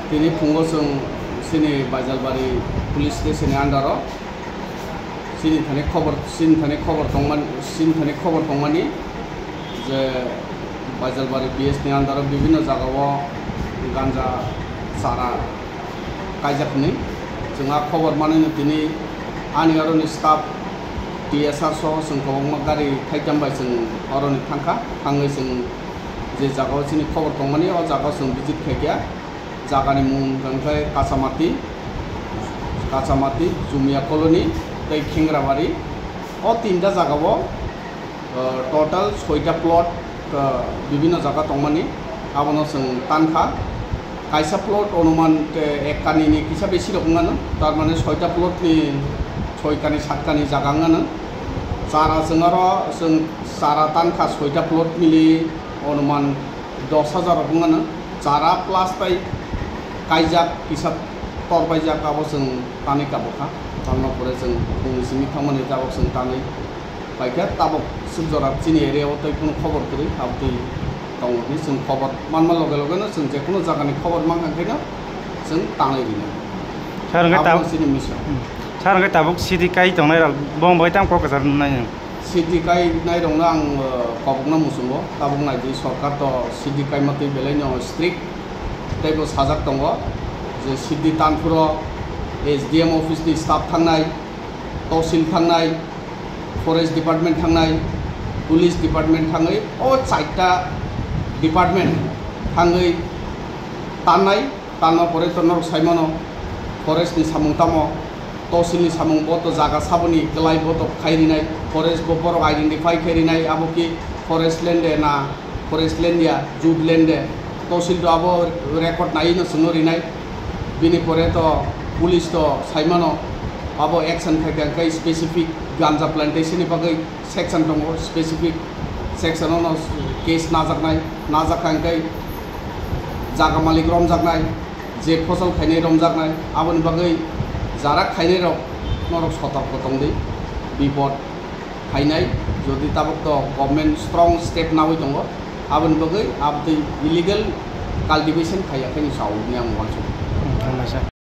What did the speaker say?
Tini pungo sung sini Bajalbari police station andaro sini thane khobar tongmani je Bajalbari PS ni andaro bibhinno jagao ganja sara kaijakni जोंहा खबर माने दिनै आनिगारनि staff DSR सह जों गोबां गारि थाइजामबाय जों अरनि थाङै जों जे जागायाव जोंनि खबर दंमानि अ जागायाव जों भिजिट खायगिया जागानि मुं ओमफ्राय काचामाति जुमिया कलनी दै खेंग्राबारि अ तीनटा जागायाव टोटल 6टा प्लट विभिन्न जागा दंमानि आबनो जों तानखा कायसा प्लट अनुमान एक कानी किसा बेसि रखंगानो तारमाने 6टा प्लटनि 6 कानी 7 कानी जागाङानो सारा जों सारा तानखा 6टा प्लट मिली अनुमान 10,000 रखंगानो सारा प्लास ताई कायजाक किसा तरबायजाक आबो जों तानि काबखा तारनो परे जों बुंसिनि थामने जाबो जों तानि बायका ताबक सुजरा चिनि एरियायाव ताई कुनु खबर करि आबति दंनि जों खबर मानमा लगे जों जेखुनु जागानि खबर मांखांखायनो जों तांलायरिनो सारंगा ताबक सिनि मिसन सारंगा ताबक सिदि काई दंनाय बंबाय ताम क'क्राझार नाय सिदि काई नाय दंना आं कबकना मुसुंगो ताबक नायदि सरकार तो सिदि काई मते बेलायनो स्ट्रिक्ट ताइबो साजाक दङ जे सिदि तानफुरो SDM अफिसनि स्टाफ थांनाय तहसिल थांनाय फरेस्ट डिपार्टमेन्ट थांनाय पुलिस डिपार्टमेन्ट थाङै अ 4टा डिपार्टमेंट थाङै तानना परे तनर साइमनो फरेस्ट नि सामुंतामो तहसिलनि सामुंबो तो जागा साबनि गलायबो तो खायरिनाय फरेस्ट बो बर आइडेंटिफाई खायरिनाय आबोकि फरेस्ट लैंड ना फरेस्ट लैंड या जुट लैंड तहसिल तो आबो रेकर्ड नायनो सुनरिनाय बिनि परे तो पुलिस तो साइमनो आबो एक्शन खायखाय स्पेसिफिक गांजा प्लांटेशन नि बागै सेक्शन दङ स्पेसिफिक सेक्शनाव केस नाजाखांखाय जागा मालिक रमजागनाय जे फसल खायनाय रमजागनाय आबोनि बागै जारा खायनाय नरक सतर्क दंदै बिपद खायनाय जदि ताबक तो गभर्नमेंट स्ट्रंग स्टेप नावै दङ आबोनि बागै आबदै इलिगेल काल्टिवेशन खायाखैनि सावनि आं वानस